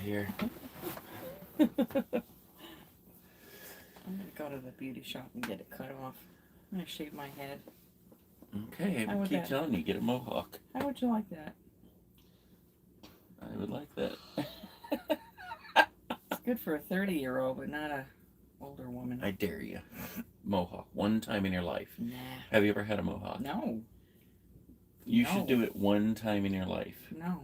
here. I'm going to go to the beauty shop and get it cut off. I'm going to shave my head. Okay, I keep telling you, get a mohawk. How would you like that? I would like that. It's good for a 30-year-old, but not a older woman. I dare you. Mohawk, one time in your life. Nah. Have you ever had a mohawk? No. You should do it one time in your life. No.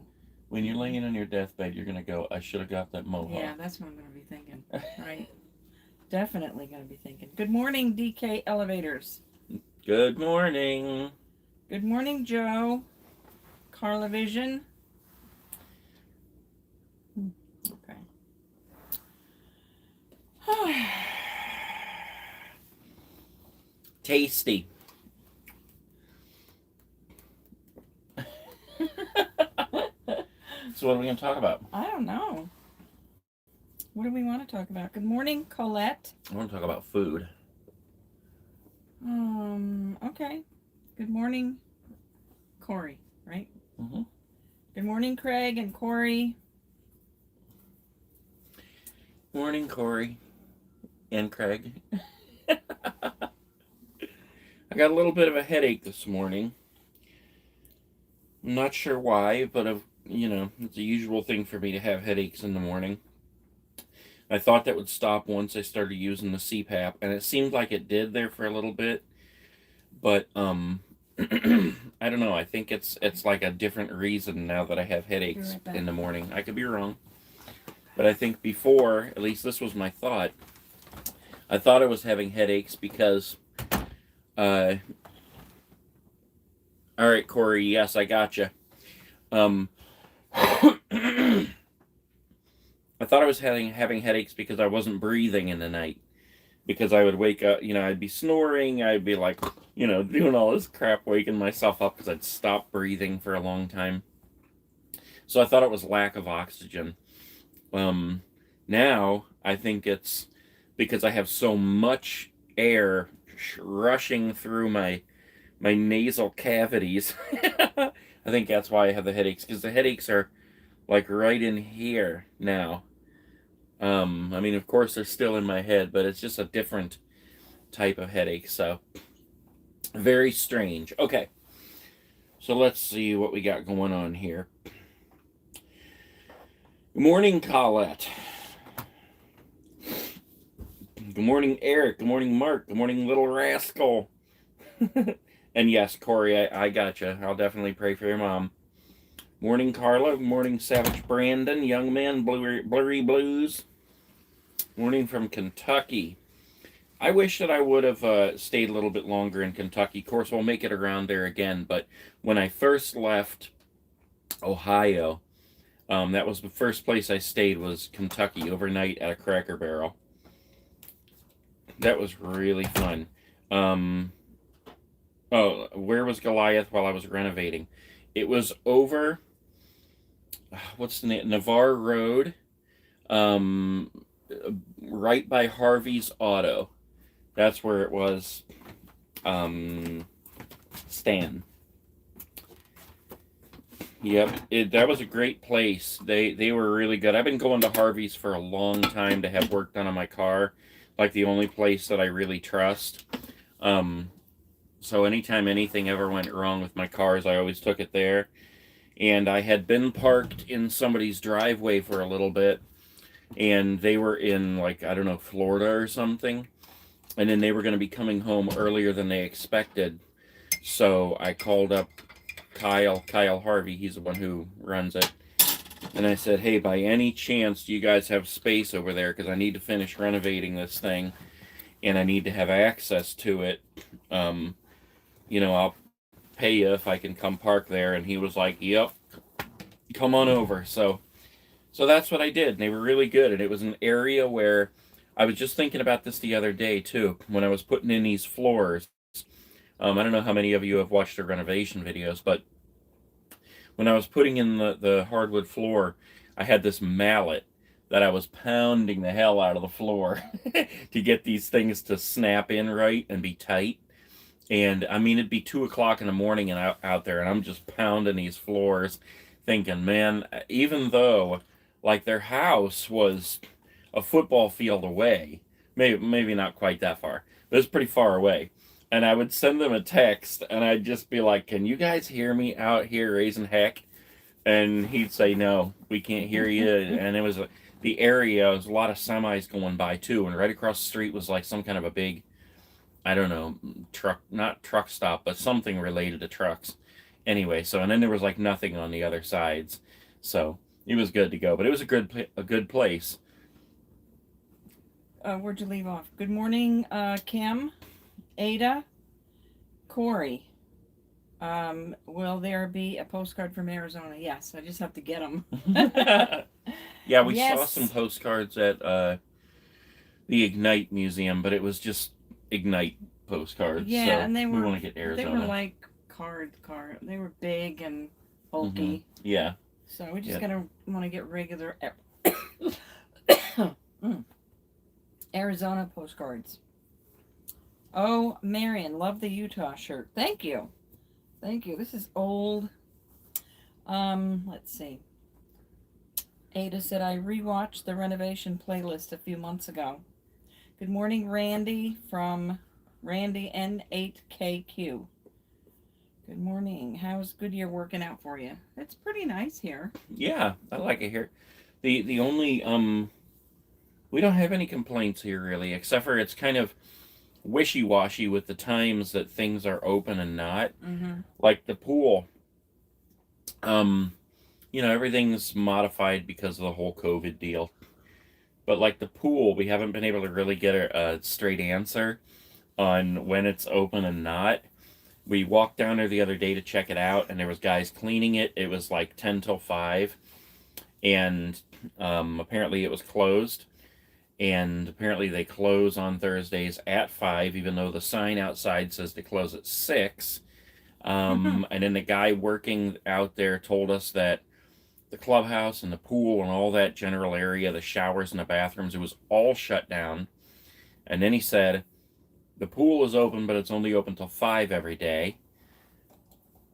When you're laying on your deathbed, you're going to go, I should have got that mohawk. Yeah, that's what I'm going to be thinking. Right. Definitely going to be thinking. Good morning, DK Elevators. Good morning. Good morning, Joe. Carla Vision. Okay. Tasty. So what are we going to talk about? I don't know. What do we want to talk about? Good morning, Colette. I want to talk about food. Okay. Good morning, Corey, right? Mm-hmm. Good morning, Craig and Corey. Morning, Corey and Craig. I got a little bit of a headache this morning. I'm not sure why, but it's a usual thing for me to have headaches in the morning. I thought that would stop once I started using the CPAP, and it seemed like it did there for a little bit. But I don't know. I think it's like a different reason now that I have headaches in the morning. I could be wrong. But I think before, at least this was my thought, I thought I was having headaches because, all right, Corey, yes, I gotcha. I thought I was having headaches because I wasn't breathing in the night. Because I would wake up, I'd be snoring, I'd be like, doing all this crap, waking myself up because I'd stopped breathing for a long time. So I thought it was lack of oxygen. Now I think it's because I have so much air rushing through my nasal cavities. I think that's why I have the headaches, because the headaches are like right in here now. I mean, of course, they're still in my head, but it's just a different type of headache, so very strange. Okay, so let's see what we got going on here. Good morning, Colette. Good morning, Eric. Good morning, Mark. Good morning, Little Rascal. And yes, Corey, I gotcha. I'll definitely pray for your mom. Morning, Carla. Morning, Savage Brandon. Young man, Blurry Blues. Morning from Kentucky. I wish that I would have stayed a little bit longer in Kentucky. Of course, we'll make it around there again. But when I first left Ohio, that was the first place I stayed, was Kentucky, overnight at a Cracker Barrel. That was really fun. Oh, where was Goliath while I was renovating? It was over, what's the name? Navarre Road, right by Harvey's Auto. That's where it was. Stan. Yep, that was a great place. They were really good. I've been going to Harvey's for a long time to have work done on my car. Like the only place that I really trust. So anytime anything ever went wrong with my cars, I always took it there. And I had been parked in somebody's driveway for a little bit. And they were in, like, I don't know, Florida or something. And then they were going to be coming home earlier than they expected. So I called up Kyle Harvey. He's the one who runs it. And I said, hey, by any chance, do you guys have space over there? Because I need to finish renovating this thing. And I need to have access to it. I'll pay you if I can come park there. And he was like, yep, come on over. So that's what I did. And they were really good. And it was an area where I was just thinking about this the other day, too, when I was putting in these floors. I don't know how many of you have watched the renovation videos, but when I was putting in the hardwood floor, I had this mallet that I was pounding the hell out of the floor to get these things to snap in right and be tight. And I mean, it'd be 2 o'clock in the morning and out there, and I'm just pounding these floors thinking, man, even though like their house was a football field away. Maybe not quite that far, but it's pretty far away. And I would send them a text, and I'd just be like, "Can you guys hear me out here raising heck?" And he'd say, "No, we can't hear you." And it was the area, was a lot of semis going by too, and right across the street was like some kind of a big, I don't know, truck, not truck stop, but something related to trucks. Anyway, so and then there was like nothing on the other sides, so it was good to go. But it was a good place. Where'd you leave off? Good morning, Kim, Ada, Corey. Will there be a postcard from Arizona? Yes, I just have to get them. Yeah, we Yes. saw some postcards at the Ignite Museum, but it was just Ignite postcards. Yeah, so and they we were want to get Arizona. They were like card. They were big and bulky. Yeah. So we're just gonna want to get regular Arizona postcards. Oh, Marion, love the Utah shirt. Thank you. Thank you. This is old. Let's see. Ada said I rewatched the renovation playlist a few months ago. Good morning, Randy from Randy N8KQ. Good morning. How's Goodyear working out for you? It's pretty nice here. Yeah, I like it here. The only we don't have any complaints here really, except for it's kind of wishy-washy with the times that things are open and not. Mm-hmm. Like the pool, everything's modified because of the whole COVID deal. But like the pool, we haven't been able to really get a straight answer on when it's open and not. We walked down there the other day to check it out, and there was guys cleaning it. It was like 10 till 5, and apparently it was closed. And apparently they close on Thursdays at 5, even though the sign outside says they close at 6. And then the guy working out there told us that the clubhouse and the pool and all that general area, the showers and the bathrooms, it was all shut down. And then he said, the pool is open, but it's only open till 5 every day.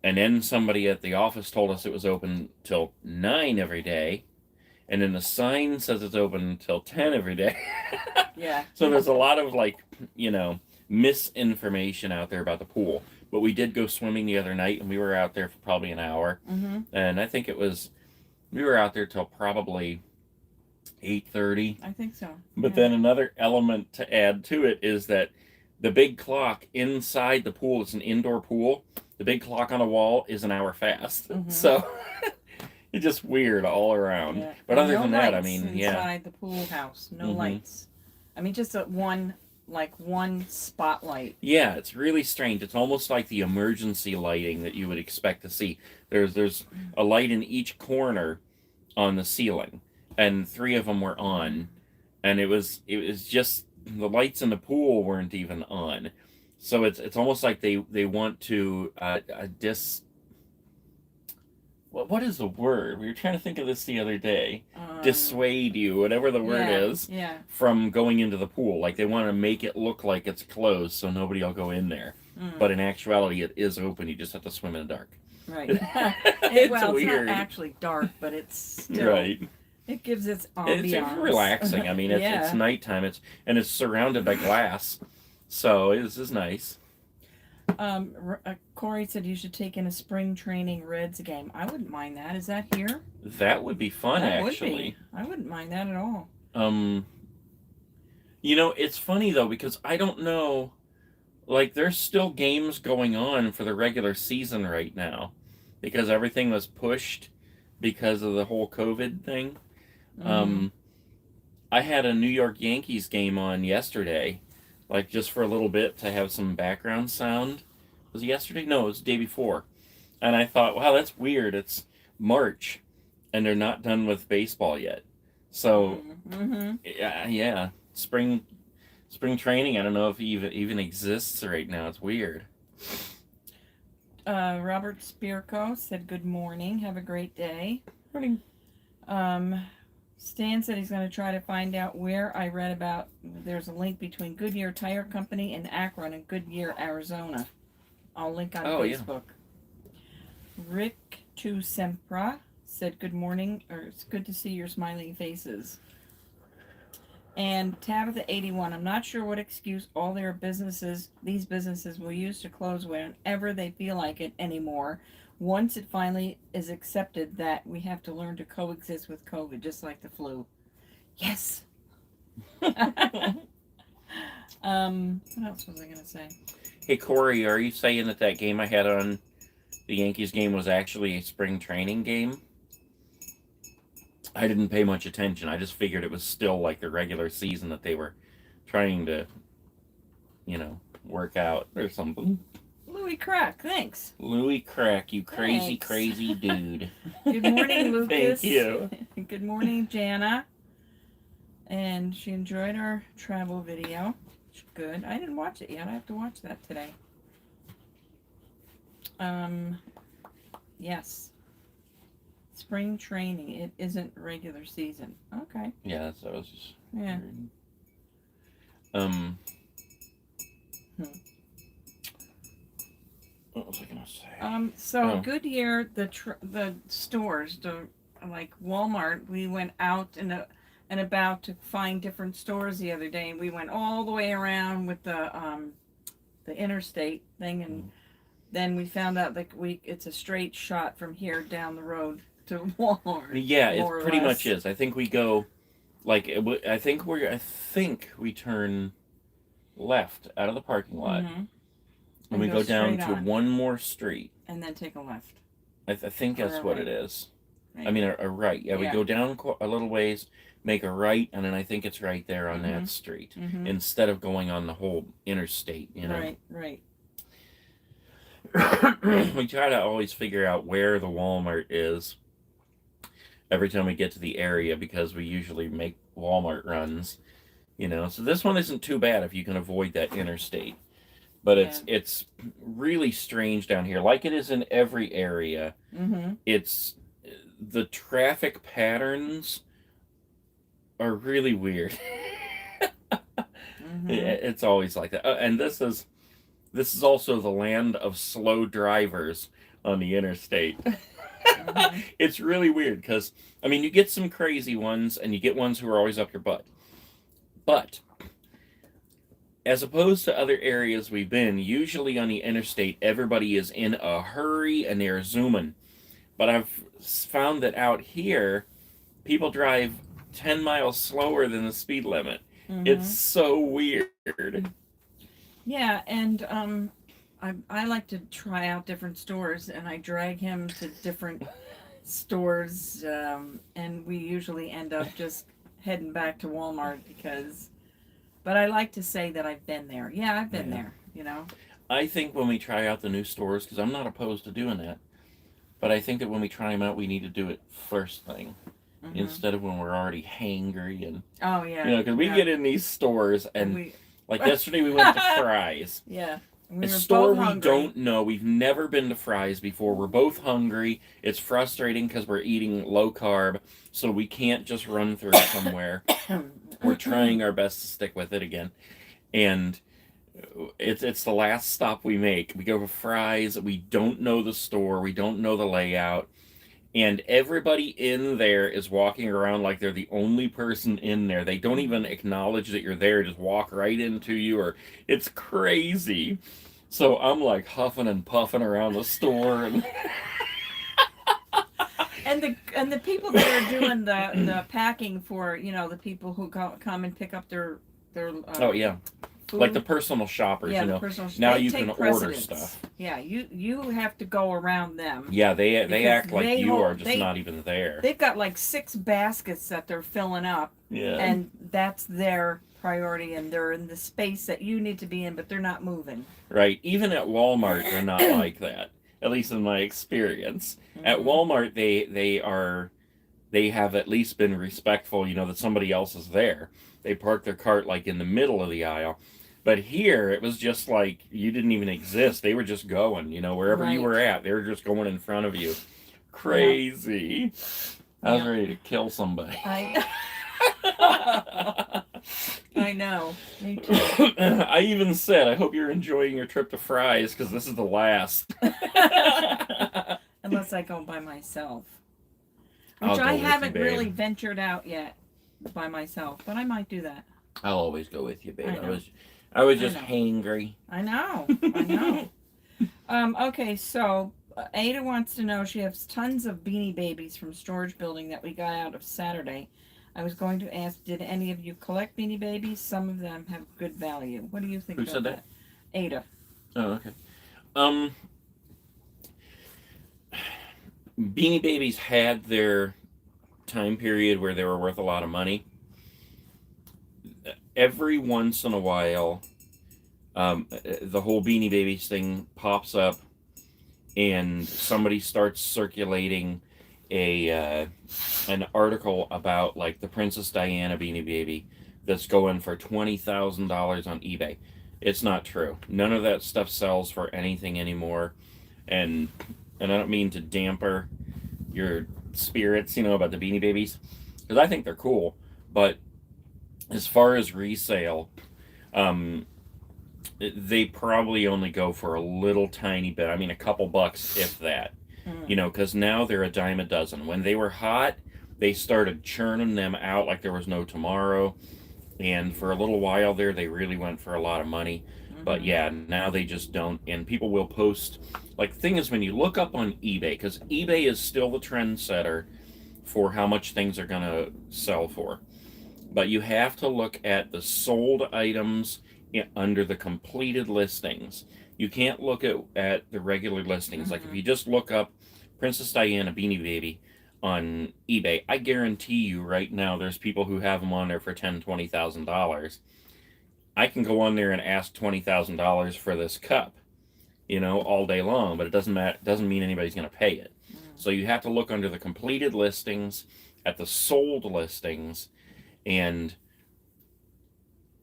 And then somebody at the office told us it was open till 9 every day. And then the sign says it's open till 10 every day. Yeah. So there's a lot of misinformation out there about the pool. But we did go swimming the other night, and we were out there for probably an hour. Mm-hmm. And I think we were out there till probably 8:30. I think so. But then another element to add to it is that the big clock inside the pool, it's an indoor pool. The big clock on the wall is an hour fast. Mm-hmm. So it's just weird all around. Yeah. But And other no than that, I lights mean, inside the pool house, no lights. I mean, just one spotlight. Yeah, it's really strange. It's almost like the emergency lighting that you would expect to see. There's a light in each corner on the ceiling, and 3 of them were on, and it was just the lights in the pool weren't even on. So it's almost like they want to what is the word? We were trying to think of this the other day. Dissuade you, whatever the word is, from going into the pool. Like they want to make it look like it's closed so nobody will go in there. But in actuality, it is open. You just have to swim in the dark. Right. It's Well, weird. it's not actually dark, but it's still, Right. it gives its ambiance. It's relaxing. I mean, it's nighttime. It's surrounded by glass, so this is nice. Corey said you should take in a spring training Reds game. I wouldn't mind that. Is that here? That would be fun, That actually. would be. I wouldn't mind that at all. It's funny though because I don't know. Like, there's still games going on for the regular season right now, because everything was pushed because of the whole COVID thing. I had a New York Yankees game on yesterday, like just for a little bit to have some background sound. Was it yesterday? No, it was the day before. And I thought, wow, that's weird. It's March, and they're not done with baseball yet. So, yeah, spring training. I don't know if it even exists right now. It's weird. Robert Spirko said good morning. Have a great day. Morning. Stan said he's going to try to find out where I read about there's a link between Goodyear Tire Company in Akron and Goodyear, Arizona. I'll link on Facebook. Yeah. Rick Tu Sempra said good morning, or it's good to see your smiling faces. And Tabitha 81, I'm not sure what excuse all these businesses will use to close whenever they feel like it anymore. Once it finally is accepted that we have to learn to coexist with COVID, just like the flu. Yes. What else was I going to say? Hey, Corey, are you saying that game I had on the Yankees game was actually a spring training game? I didn't pay much attention. I just figured it was still like the regular season that they were trying to, work out or something. Louis Crack, thanks. Louis Crack, you crazy, Thanks. crazy dude. Good morning, Lucas. Thank you. Good morning, Jana. And she enjoyed our travel video. Good. I didn't watch it yet. I have to watch that today. Yes. Spring training. It isn't regular season. Okay. Yeah, that's what I was just. Yeah. What was I gonna say? So Goodyear, the stores, like Walmart, we went out and about to find different stores the other day, and we went all the way around with the interstate thing, and then we found out that it's a straight shot from here down the road to Walmart. Yeah, it pretty much is. I think we go, I think we turn left out of the parking lot, and we go down to one more street, and then take a left. I think that's what it is. Right. I mean, a right. Yeah, we go down a little ways, make a right, and then I think it's right there on that street, instead of going on the whole interstate. Right. We try to always figure out where the Walmart is every time we get to the area, because we usually make Walmart runs, So this one isn't too bad if you can avoid that interstate. But it's really strange down here, like it is in every area. It's the traffic patterns are really weird. It's always like that. And this is also the land of slow drivers on the interstate. It's really weird because, you get some crazy ones and you get ones who are always up your butt. But as opposed to other areas we've been, usually on the interstate, everybody is in a hurry and they're zooming. But I've found that out here, people drive 10 miles slower than the speed limit. It's so weird. Yeah, and I like to try out different stores, and I drag him to different stores, and we usually end up just heading back to Walmart but I like to say that I've been there. Yeah, I've been there, I think when we try out the new stores, because I'm not opposed to doing that, but I think that when we try them out, we need to do it first thing, instead of when we're already hangry and... Oh, yeah. Because we get in these stores, and like yesterday we went to Fry's. Yeah. A store we don't know. We've never been to Fry's before. We're both hungry. It's frustrating because we're eating low carb, so we can't just run through somewhere. We're trying our best to stick with it again. And it's the last stop we make. We go to Fry's. We don't know the store. We don't know the layout. And everybody in there is walking around like they're the only person in there. They don't even acknowledge that you're there. Just walk right into you, it's crazy. So I'm like huffing and puffing around the store, and the people that are doing the packing for the people who come and pick up their oh yeah. Food. Like the personal shoppers, the personal now you can order stuff. Yeah, you have to go around them. Yeah, they act like you are just not even there. They've got like 6 baskets that they're filling up. Yeah. And that's their priority, and they're in the space that you need to be in, but they're not moving. Right. Even at Walmart, they're not like that. At least in my experience. At Walmart, they have at least been respectful, that somebody else is there. They park their cart like in the middle of the aisle. But here, it was just like you didn't even exist. They were just going, wherever you were at. They were just going in front of you. Crazy. I was ready to kill somebody. I know. Me too. I even said, I hope you're enjoying your trip to Fry's, because this is the last. Unless I go by myself. I'll go I with you, haven't babe. really ventured out yet by myself, but I might do that. I'll always go with you, babe. I I was just know. hangry. I know. Okay, so Ada wants to know, she has tons of Beanie Babies from storage building that we got out of Saturday. I was going to ask, did any of you collect Beanie Babies? Some of them have good value. What do you think Who about said that? Ada. Oh, okay. Beanie Babies had their time period where they were worth a lot of money. Every once in a while, the whole Beanie Babies thing pops up, and somebody starts circulating an article about like the Princess Diana Beanie Baby that's going for $20,000 on eBay. It's not true. None of that stuff sells for anything anymore, and I don't mean to damper your spirits, about the Beanie Babies, because I think they're cool, but as far as resale, they probably only go for a little tiny bit. I mean, a couple bucks, if that. Because now they're a dime a dozen. When they were hot, they started churning them out like there was no tomorrow. And for a little while there, they really went for a lot of money. But yeah, now they just don't. And people will post. Like, the thing is, when you look up on eBay, because eBay is still the trendsetter for how much things are going to sell for. But you have to look at the sold items under the completed listings. You can't look at the regular listings. Like, if you just look up Princess Diana Beanie Baby on eBay, I guarantee you right now there's people who have them on there for $10,000, $20,000. I can go on there and ask $20,000 for this cup, all day long, but it doesn't mean anybody's going to pay it. So you have to look under the completed listings, at the sold listings, and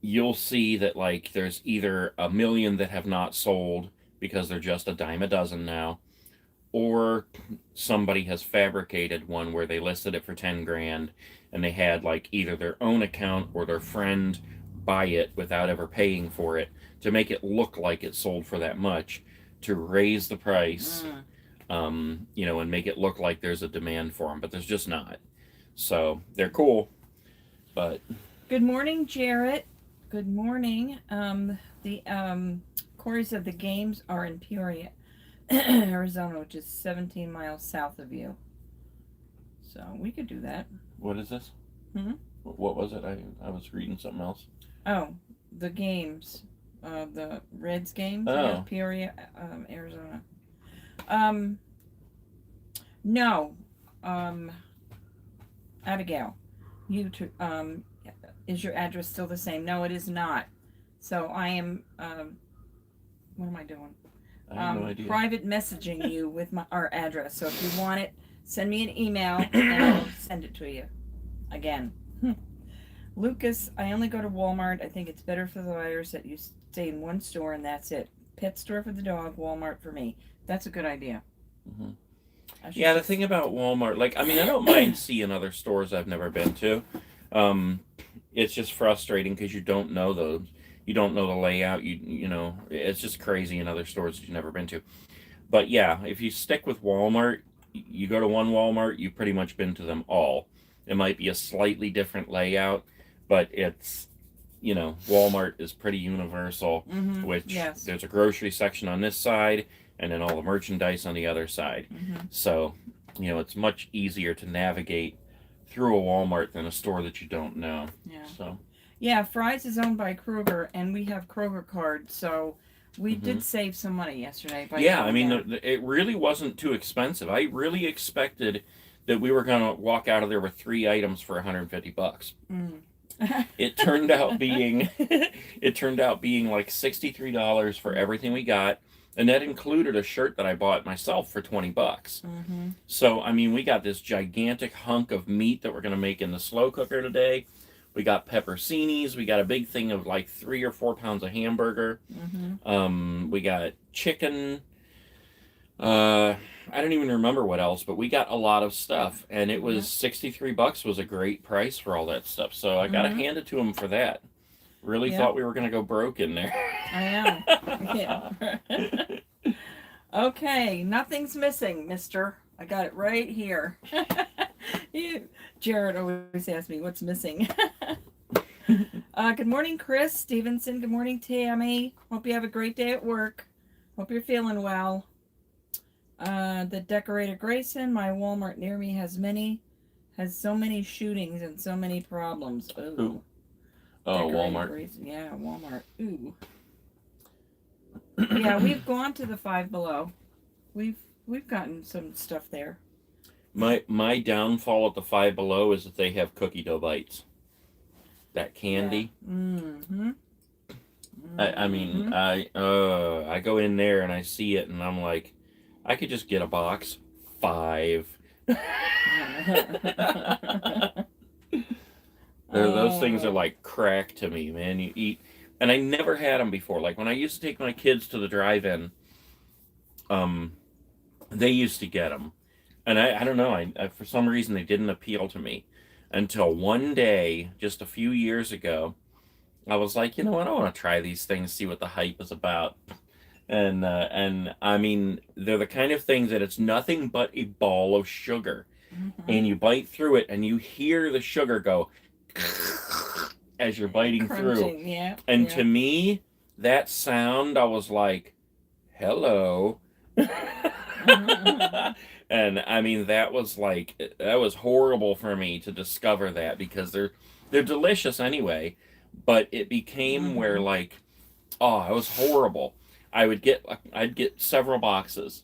you'll see that like there's either 1 million that have not sold because they're just a dime a dozen now, or somebody has fabricated one where they listed it for 10 grand and they had like either their own account or their friend buy it without ever paying for it to make it look like it sold for that much, to raise the price, and make it look like there's a demand for them, but there's just not. So they're cool, but... Good morning, Jarrett. Good morning. The quarries of the games are in Peoria, Arizona, which is 17 miles south of you. So we could do that. What is this? What was it? I was reading something else. Oh, the games. The Reds games. Oh. Peoria, Arizona. No. Abigail, is your address still the same? No, it is not. So I am, what am I doing? I have no idea. Private messaging you with our address. So if you want it, send me an email and I'll send it to you. Again. Lucas, I only go to Walmart. I think it's better for the buyers that you stay in one store and that's it. Pet store for the dog, Walmart for me. That's a good idea. Yeah, the thing about Walmart, I don't mind seeing other stores I've never been to. It's just frustrating because you don't know those. You don't know the layout. It's just crazy in other stores that you've never been to. But yeah, if you stick with Walmart, you go to one Walmart, you've pretty much been to them all. It might be a slightly different layout, but it's, Walmart is pretty universal, which there's a grocery section on this side and then all the merchandise on the other side. So, it's much easier to navigate through a Walmart than a store that you don't know. Yeah. So. Yeah, Fry's is owned by Kroger, and we have Kroger cards, so we did save some money yesterday. It really wasn't too expensive. I really expected that we were going to walk out of there with 3 items for $150. It turned out being like $63 for everything we got. And that included a shirt that I bought myself for $20. So, we got this gigantic hunk of meat that we're going to make in the slow cooker today. We got pepperoncinis. We got a big thing of like 3 or 4 pounds of hamburger. We got chicken. I don't even remember what else, but we got a lot of stuff. And it was $63 was a great price for all that stuff. So I got to hand it to them for that. Really thought we were going to go broke in there. I know. Okay, nothing's missing, mister. I got it right here. Jared always asks me what's missing. Good morning, Chris Stevenson. Good morning, Tammy. Hope you have a great day at work. Hope you're feeling well. The decorator Grayson, my Walmart near me has so many shootings and so many problems. Ooh. Oh, Walmart. Grayson. Yeah, Walmart. Ooh. Yeah, we've gone to the Five Below. We've gotten some stuff there. My downfall at the Five Below is that they have cookie dough bites. That candy. Yeah. Mm-hmm. I mean, I go in there and I see it and I'm like, I could just get a box. 5. Those things are like crack to me, man. You eat, and I never had them before. Like when I used to take my kids to the drive-in, they used to get them, and I don't know. I for some reason they didn't appeal to me until one day, just a few years ago. I was like, you know what? I want to try these things, see what the hype is about. And I mean, they're the kind of things that it's nothing but a ball of sugar, and you bite through it, and you hear the sugar go as you're biting through. Yeah. And to me, that sound, I was like, hello. And I mean, that was horrible for me to discover that, because they're delicious anyway, but it became where like, oh, it was horrible. I'd get several boxes,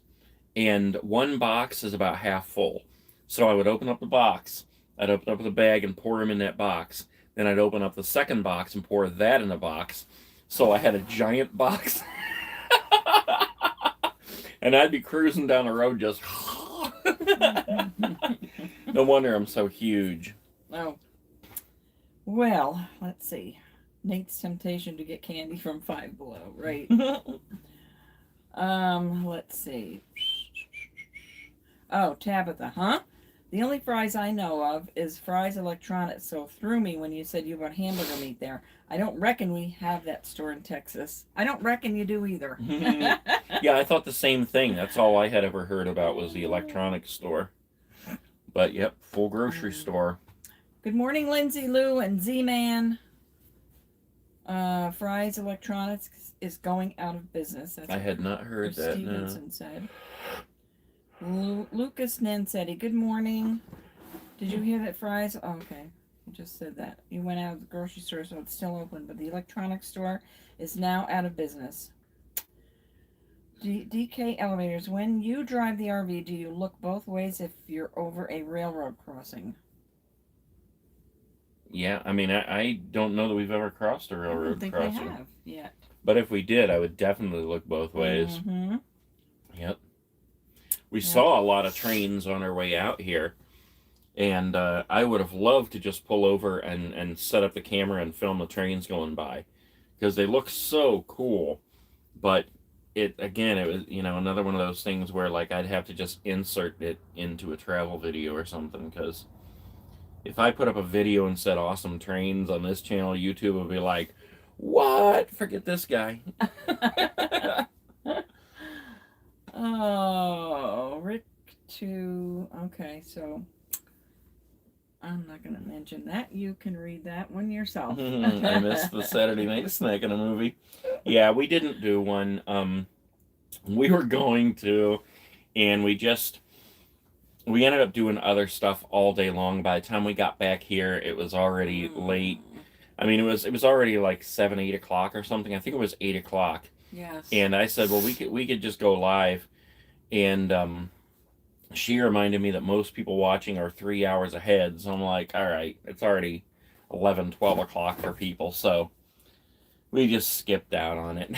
and one box is about half full. So I would open up the box, I'd open up the bag and pour them in that box. Then I'd open up the second box and pour that in a box. So I had a giant box. And I'd be cruising down the road just... No wonder I'm so huge. Oh. Well, let's see. Nate's temptation to get candy from Five Below, right? Let's see. Oh, Tabitha, huh? The only Fry's I know of is Fry's Electronics, so it threw me when you said you bought hamburger meat there. I don't reckon we have that store in Texas. I don't reckon you do either. Yeah, I thought the same thing. That's all I had ever heard about was the electronics store. But, yep, full grocery store. Good morning, Lindsay Lou and Z-Man. Fry's Electronics is going out of business. That's I had not heard that, Stevenson said. Lucas Nancetti, good morning. Did you hear that Fry's? Oh, okay, you just said that. You went out of the grocery store, so it's still open, but the electronics store is now out of business. DK Elevators, when you drive the RV, do you look both ways if you're over a railroad crossing? Yeah, I mean, I don't know that we've ever crossed a railroad crossing. I don't think we have yet. But if we did, I would definitely look both ways. Mm-hmm. Yep. We saw a lot of trains on our way out here, and I would have loved to just pull over and set up the camera and film the trains going by, because they look so cool. But it was, another one of those things where like I'd have to just insert it into a travel video or something, because if I put up a video and said awesome trains on this channel, YouTube would be like, what? Forget this guy. Oh, Rick okay, so I'm not going to mention that. You can read that one yourself. I missed the Saturday night snack in a movie. Yeah, we didn't do one. We were going to, and we ended up doing other stuff all day long. By the time we got back here, it was already late. I mean, it was already like 7, 8 o'clock or something. I think it was 8 o'clock. Yes. And I said, well, we could just go live. And she reminded me that most people watching are 3 hours ahead. So I'm like, all right, it's already 11, 12 o'clock for people. So we just skipped out on it.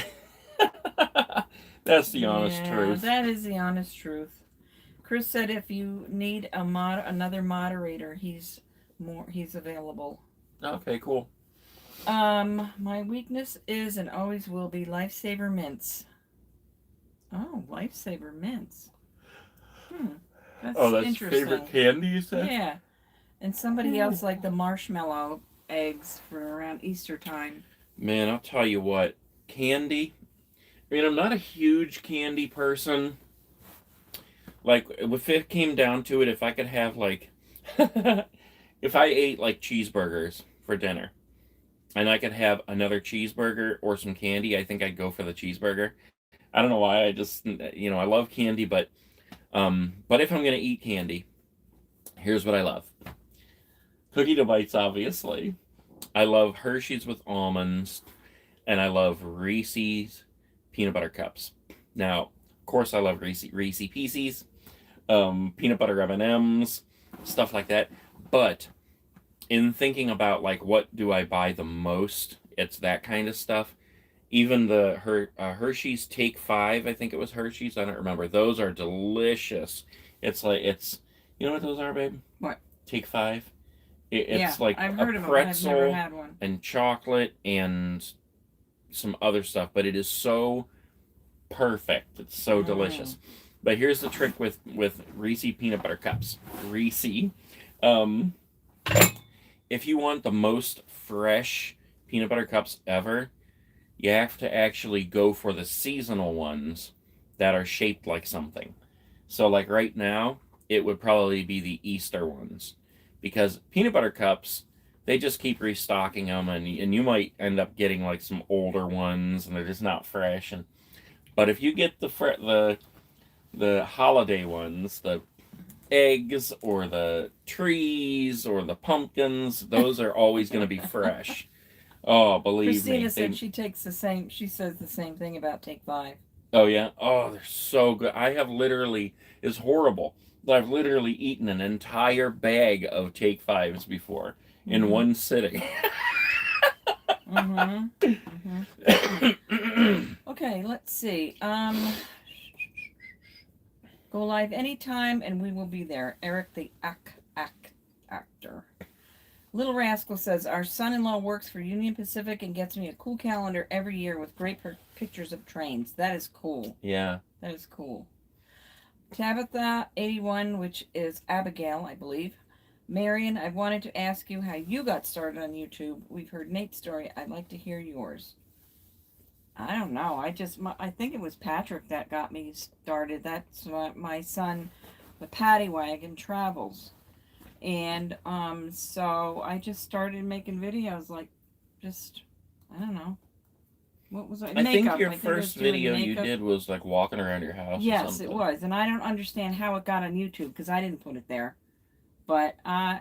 That's the honest truth. That is the honest truth. Chris said if you need another moderator, he's available. Okay, cool. My weakness is and always will be Lifesaver mints. Oh, Lifesaver mints. That's that's favorite candy, you said? Yeah. And somebody else liked the marshmallow eggs for around Easter time. Man, I'll tell you what, candy. I mean, I'm not a huge candy person. Like, if it came down to it, if I could have, like, If I ate like cheeseburgers for dinner and I could have another cheeseburger or some candy, I think I'd go for the cheeseburger. I don't know why. I just, I love candy, but if I'm gonna eat candy, here's what I love: cookie dough bites, obviously. I love Hershey's with almonds, and I love Reese's peanut butter cups. Now, of course, I love Reese Pieces, peanut butter M&Ms, stuff like that. But in thinking about like what do I buy the most, it's that kind of stuff. Even the Hershey's Take Five, I think it was Hershey's. I don't remember. Those are delicious. It's you know what those are, babe? What? Take Five. Yeah, It's like I've a heard of them, but I've never pretzel had one. and chocolate and some other stuff, but it is so perfect. It's so delicious. But here's the trick with Reese peanut butter cups. Reese, um, if you want the most fresh peanut butter cups ever, you have to actually go for the seasonal ones that are shaped like something. So, like right now, it would probably be the Easter ones because peanut butter cups, they just keep restocking them, and you might end up getting like some older ones, and they're just not fresh. But if you get the holiday ones, the eggs or the trees or the pumpkins, those are always going to be fresh. Oh, believe Christina me. said she says the same thing about Take Five. Oh yeah. Oh, they're so good. I have literally, it's horrible, but I've literally eaten an entire bag of Take Fives before in one sitting. Okay, let's see. Go live anytime and we will be there. Eric the actor. Little Rascal says, our son-in-law works for Union Pacific and gets me a cool calendar every year with great pictures of trains. That is cool. Yeah. That is cool. Tabitha 81, which is Abigail, I believe. Marion, I wanted to ask you how you got started on YouTube. We've heard Nate's story. I'd like to hear yours. I don't know. I think it was Patrick that got me started. That's my son, the Paddy Wagon travels. And so I just started making videos like I don't know. What was it? I think your I first video you did was like walking around your house. Yes, or something. it was. And I don't understand how it got on YouTube because I didn't put it there. But I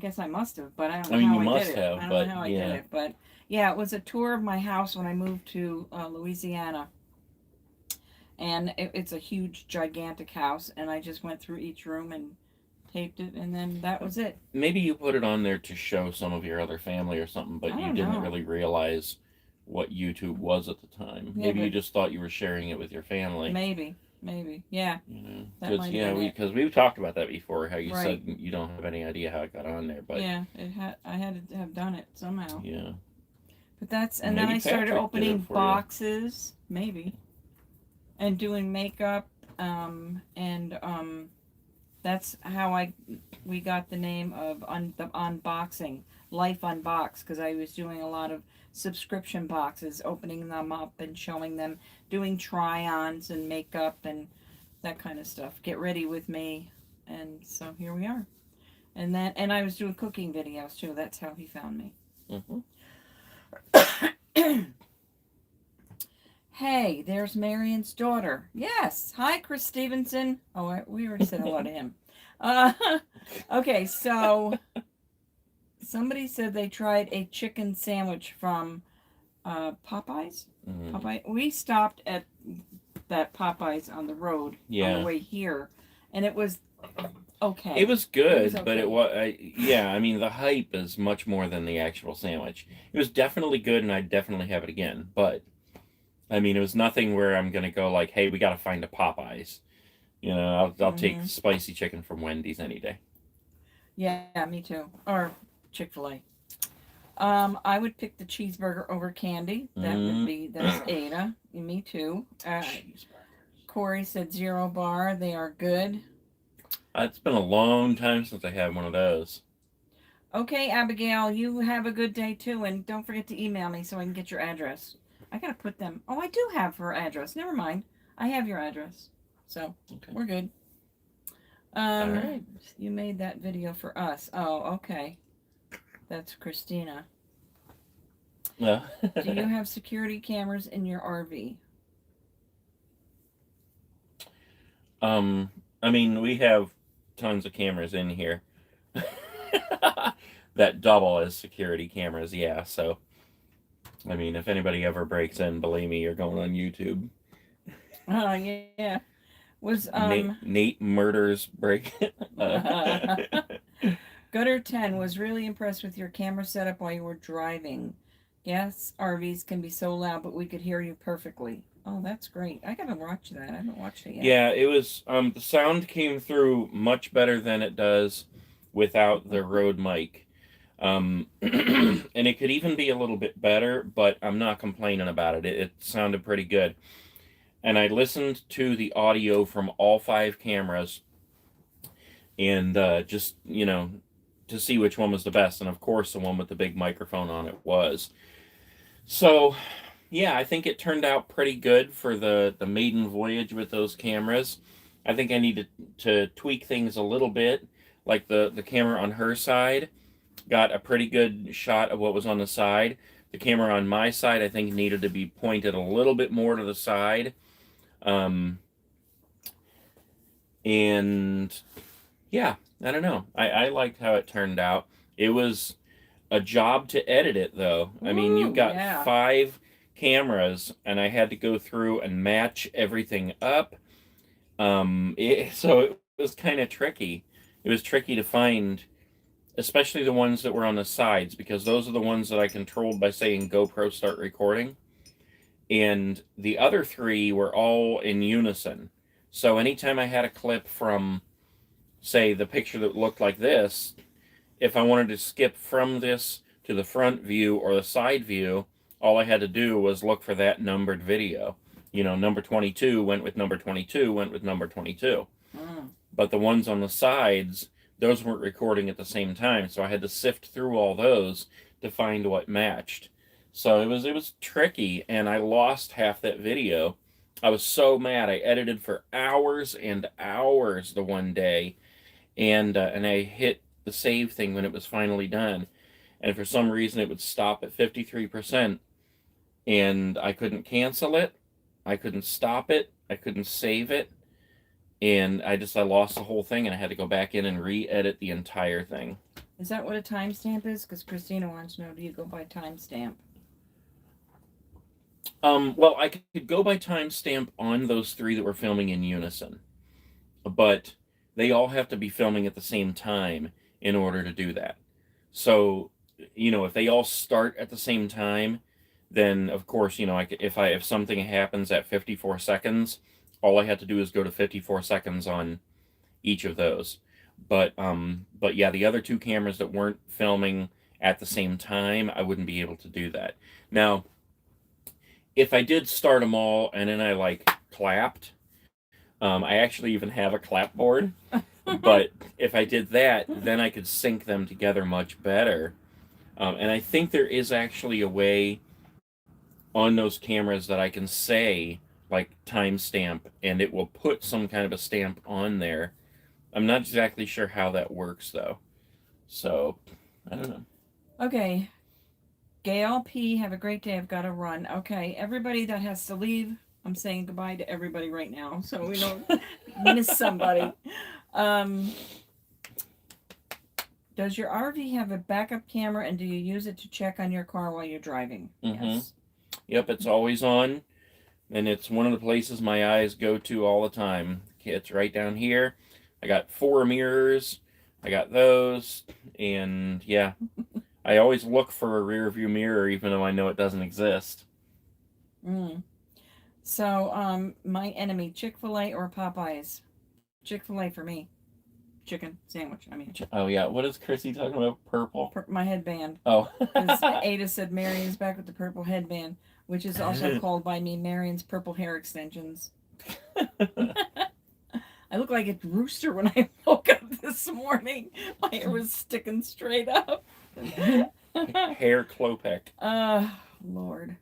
guess I must have, but I don't know how I did it. I don't know how I did it. But yeah, it was a tour of my house when I moved to Louisiana. And it's a huge, gigantic house. And I just went through each room and taped it, and then that was it. Maybe you put it on there to show some of your other family or something, but you didn't really realize what YouTube was at the time. Yeah, maybe you just thought you were sharing it with your family. Maybe, yeah. You know, because we've talked about that before. How you said you don't have any idea how it got on there, but yeah, I had to have done it somehow. Yeah, but then I started opening boxes, and doing makeup, that's how we got the name of the unboxing, Life Unboxed, because I was doing a lot of subscription boxes, opening them up and showing them, doing try-ons and makeup and that kind of stuff. Get ready with me, and so here we are. And I was doing cooking videos too. That's how he found me. Hey, there's Marion's daughter. Yes. Hi, Chris Stevenson. Oh, we already said hello to him. Okay, so somebody said they tried a chicken sandwich from Popeyes. Popeye. We stopped at that Popeyes on the road on the way here, and it was okay. It was good, but it was I mean, the hype is much more than the actual sandwich. It was definitely good, and I'd definitely have it again, but I mean, it was nothing where I'm going to go like, hey, we got to find a Popeyes. You know, I'll take spicy chicken from Wendy's any day. Yeah, me too. Or Chick-fil-A. I would pick the cheeseburger over candy. That's Ada. Me too. Corey said 0 bar. They are good. It's been a long time since I had one of those. Okay, Abigail, you have a good day too, and don't forget to email me so I can get your address. I gotta put them. Oh, I do have her address. Never mind. I have your address. So, we're good. All right. You made that video for us. Oh, okay. That's Christina. No. Do you have security cameras in your RV? I mean, we have tons of cameras in here that double as security cameras. Yeah. So, I mean, if anybody ever breaks in, believe me, you're going on YouTube. Oh, yeah. Was Nate murders break. Gutter 10 was really impressed with your camera setup while you were driving. Yes, RVs can be so loud, but we could hear you perfectly. Oh, that's great. I gotta watch that. I haven't watched it yet. Yeah, it was. The sound came through much better than it does without the Rode mic. And it could even be a little bit better, but I'm not complaining about it. It sounded pretty good. And I listened to the audio from all 5 cameras, and just to see which one was the best. And of course, the one with the big microphone on it was. So, yeah, I think it turned out pretty good for the maiden voyage with those cameras. I think I needed to tweak things a little bit. Like the camera on her side got a pretty good shot of what was on the side. The camera on my side, I think, needed to be pointed a little bit more to the side. And yeah, I don't know. I liked how it turned out. It was a job to edit it, though. I mean, you've got 5 cameras, and I had to go through and match everything up. So it was kind of tricky. It was tricky to find, especially the ones that were on the sides, because those are the ones that I controlled by saying GoPro start recording. And the other 3 were all in unison. So anytime I had a clip from, say, the picture that looked like this, if I wanted to skip from this to the front view or the side view, all I had to do was look for that numbered video. Number 22 went with number 22, went with number 22. But the ones on the sides, those weren't recording at the same time, so I had to sift through all those to find what matched. So it was tricky, and I lost half that video. I was so mad. I edited for hours and hours the one day, and I hit the save thing when it was finally done, and for some reason it would stop at 53%, and I couldn't cancel it, I couldn't stop it, I couldn't save it, and I lost the whole thing, and I had to go back in and re-edit the entire thing. Is that what a timestamp is? Because Christina wants to know, do you go by timestamp? Well, I could go by timestamp on those 3 that were filming in unison, but they all have to be filming at the same time in order to do that. So, if they all start at the same time, then of course, if something happens at 54 seconds, all I had to do is go to 54 seconds on each of those. But yeah, the other 2 cameras that weren't filming at the same time, I wouldn't be able to do that. Now, if I did start them all and then I clapped, I actually even have a clapboard. But if I did that, then I could sync them together much better. And I think there is actually a way on those cameras that I can say timestamp, and it will put some kind of a stamp on there. I'm not exactly sure how that works though. So I don't know. Okay. Gail P, have a great day. I've got to run. Okay, everybody that has to leave, I'm saying goodbye to everybody right now, so we don't miss somebody. Does your RV have a backup camera, and do you use it to check on your car while you're driving? Mm-hmm. Yes. Yep, it's always on, and it's one of the places my eyes go to all the time. It's right down here. I got 4 mirrors. I got those, and yeah. I always look for a rear view mirror, even though I know it doesn't exist. So, my enemy, Chick-fil-A or Popeyes? Chick-fil-A for me. Chicken sandwich, I mean. Oh, yeah. What is Chrissy talking about? Purple? My headband. Oh. Ada said Marion is back with the purple headband, which is also called by me Marion's purple hair extensions. I look like a rooster when I woke up this morning. My hair was sticking straight up. Hair Klopek. Lord.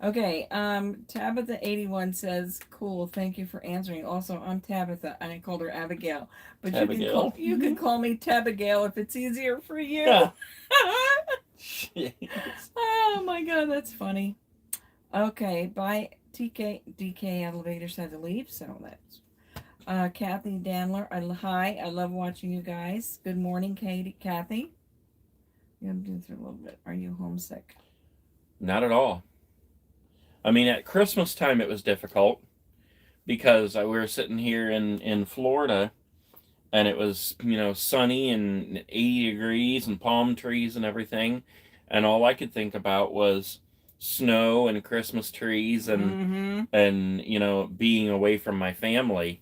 Okay, Tabitha81 says, cool, thank you for answering. Also, I'm Tabitha, and I called her Abigail. But Abigail. you can call me Tabigail if it's easier for you. Yeah. Jeez. Oh my god, that's funny. Okay, bye. DK Elevators had to leave, so that's Kathy Dandler. Hi, I love watching you guys. Good morning, Kathy. You have to do through a little bit. Are you homesick? Not at all. I mean, at Christmas time it was difficult because we were sitting here in Florida, and it was, sunny and 80 degrees and palm trees and everything, and all I could think about was snow and Christmas trees and being away from my family.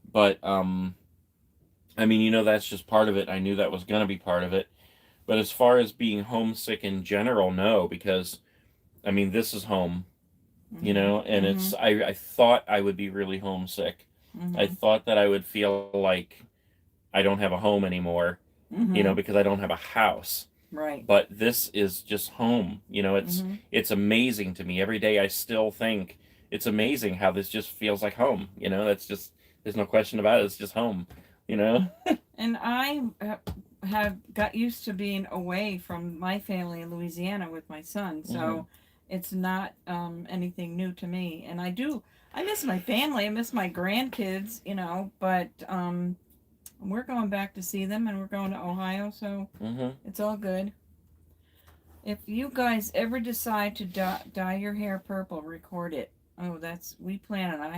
But I mean, that's just part of it. I knew that was going to be part of it. But as far as being homesick in general, no, because I mean, this is home, and it's I thought I would be really homesick. I thought that I would feel like I don't have a home anymore, because I don't have a house. Right. But this is just home. It's amazing to me. Every day I still think it's amazing how this just feels like home. That's just, there's no question about it. It's just home, And I have got used to being away from my family in Louisiana with my son, so it's not anything new to me. And I miss my family. I miss my grandkids, but we're going back to see them, and we're going to Ohio, so it's all good. If you guys ever decide to dye your hair purple, record it. Oh, we plan on it. I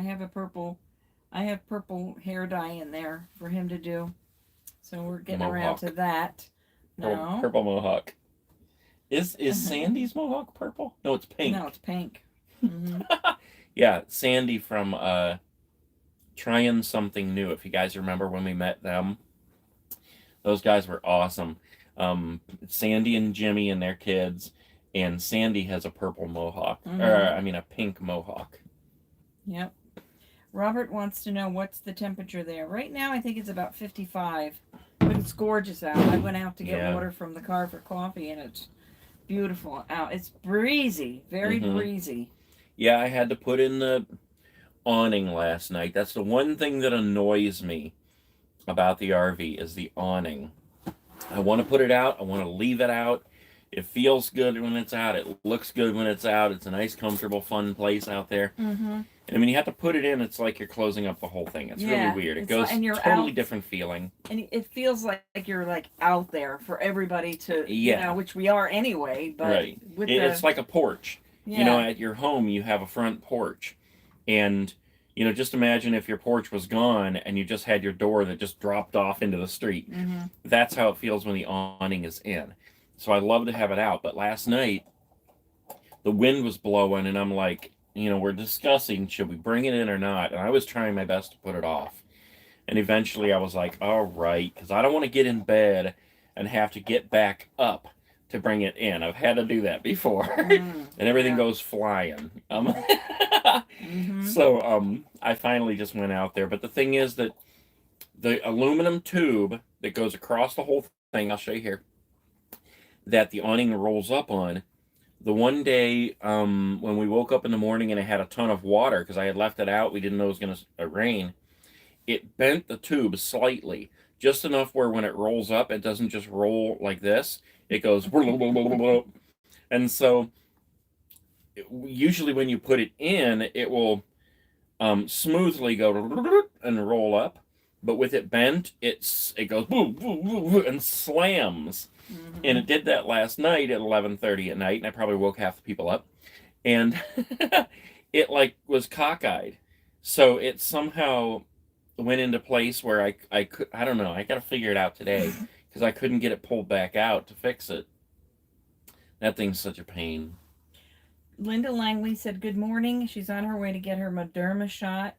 have purple hair dye in there for him to do. So we're getting around to that. No. Purple mohawk. Is Sandy's mohawk purple? No, it's pink. No, it's pink. Yeah, Sandy from Trying Something New. If you guys remember when we met them, those guys were awesome. Sandy and Jimmy and their kids, and Sandy has a purple mohawk, a pink mohawk. Yep. Robert wants to know what's the temperature there. Right now, I think it's about 55, but it's gorgeous out. I went out to get water from the car for coffee, and it's beautiful out. It's breezy, very breezy. Yeah, I had to put in the awning last night. That's the one thing that annoys me about the RV is the awning. I want to put it out. I want to leave it out. It feels good when it's out. It looks good when it's out. It's a nice, comfortable, fun place out there. And when you have to put it in, it's like you're closing up the whole thing. It's really weird. It goes totally different feeling. And it feels like you're out there for everybody to, which we are anyway. But it's like a porch. At your home, you have a front porch. And, just imagine if your porch was gone and you just had your door that just dropped off into the street. That's how it feels when the awning is in. So I love to have it out. But last night, the wind was blowing, and I'm like, we're discussing, should we bring it in or not? And I was trying my best to put it off. And eventually I was like, all right, because I don't want to get in bed and have to get back up to bring it in. I've had to do that before. And everything goes flying. So I finally just went out there. But the thing is that the aluminum tube that goes across the whole thing, I'll show you here, that the awning rolls up on, the one day when we woke up in the morning and it had a ton of water because I had left it out, we didn't know it was going to rain, it bent the tube slightly, just enough where when it rolls up, it doesn't just roll like this. It goes, and so usually when you put it in, it will smoothly go and roll up, but with it bent, it goes and slams. And it did that last night at 11:30 at night, and I probably woke half the people up. And it was cockeyed, so it somehow went into place where I don't know. I got to figure it out today because I couldn't get it pulled back out to fix it. That thing's such a pain. Linda Langley said good morning. She's on her way to get her Moderna shot,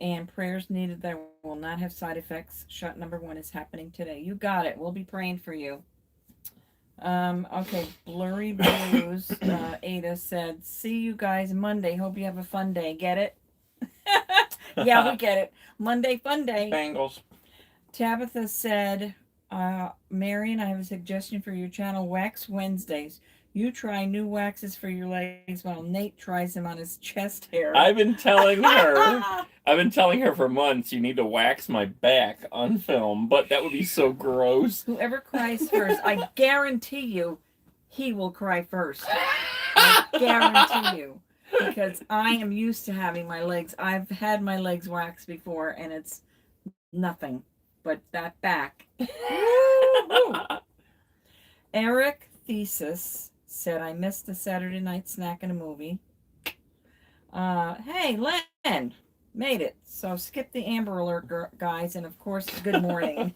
and prayers needed that will not have side effects. Shot number 1 is happening today. You got it. We'll be praying for you. Okay, Blurry Blues, Ada said, see you guys Monday. Hope you have a fun day. Get it? Yeah, we get it. Monday, fun day. Bengals. Tabitha said, Marion, I have a suggestion for your channel, Wax Wednesdays. You try new waxes for your legs while Nate tries them on his chest hair. I've been telling her for months, you need to wax my back on film, but that would be so gross. Whoever cries first, I guarantee you, he will cry first. I guarantee you. Because I am used to having my legs. I've had my legs waxed before, and it's nothing but that back. Eric Thesis said, I missed the Saturday night snack and a movie. Hey, Len, made it. So skip the Amber Alert, guys, and of course, good morning.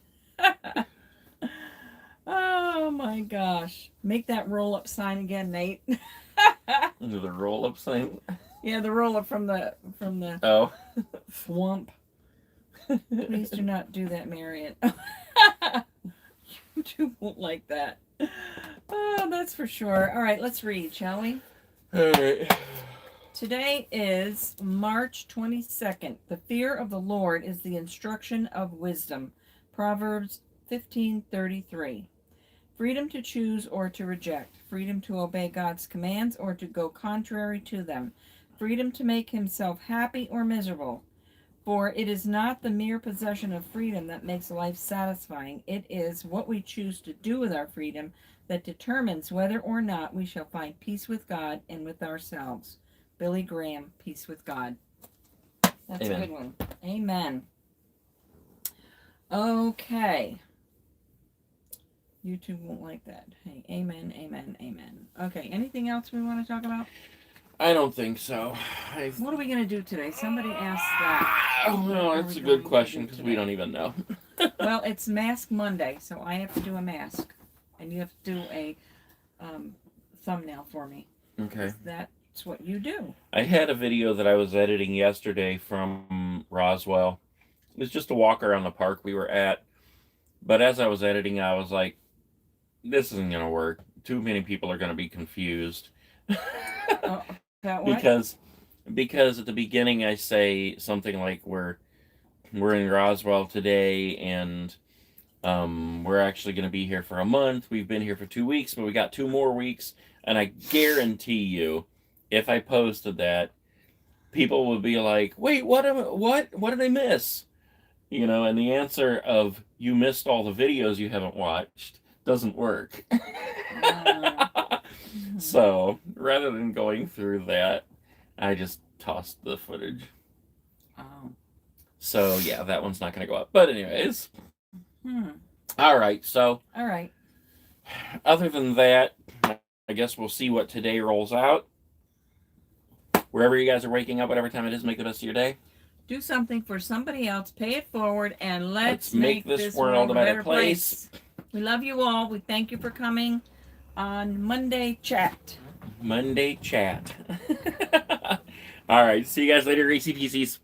Oh my gosh. Make that roll-up sign again, Nate. The roll-up sign? Yeah, the roll-up from the Oh. swamp. Please do not do that, Marion. YouTube won't like that. Oh, that's for sure. All right, let's read, shall we? All right. Today is March 22nd. The fear of the Lord is the instruction of wisdom. Proverbs 15:33. Freedom to choose or to reject. Freedom to obey God's commands or to go contrary to them. Freedom to make himself happy or miserable. For it is not the mere possession of freedom that makes life satisfying. It is what we choose to do with our freedom that determines whether or not we shall find peace with God and with ourselves. Billy Graham, Peace with God. That's Amen. a good one. Amen. Okay. YouTube won't like that. Hey, amen, amen, amen. Okay, anything else we want to talk about? I don't think so. What are we going to do today? Somebody asked that. Oh, no, that's a good question because we don't even know. Well, it's Mask Monday, so I have to do a mask. And you have to do a thumbnail for me. Okay. That's what you do. I had a video that I was editing yesterday from Roswell. It was just a walk around the park we were at. But as I was editing, I was like, this isn't going to work. Too many people are going to be confused. Oh, that what? Because at the beginning I say something like we're in Roswell today and we're actually going to be here for a month. We've been here for 2 weeks, but we got 2 more weeks. And I guarantee you, if I posted that, people would be like, wait, what did I miss? You know, and the answer of you missed all the videos you haven't watched doesn't work. So rather than going through that, I just tossed the footage. Oh. So yeah, that one's not going to go up. But anyways. All right. So. All right. Other than that, I guess we'll see what today rolls out. Wherever you guys are waking up, whatever time it is, make the best of your day. Do something for somebody else. Pay it forward, and let's make this world a better place. We love you all. We thank you for coming on Monday Chat. Monday Chat. All right. See you guys later, Greasy PCs.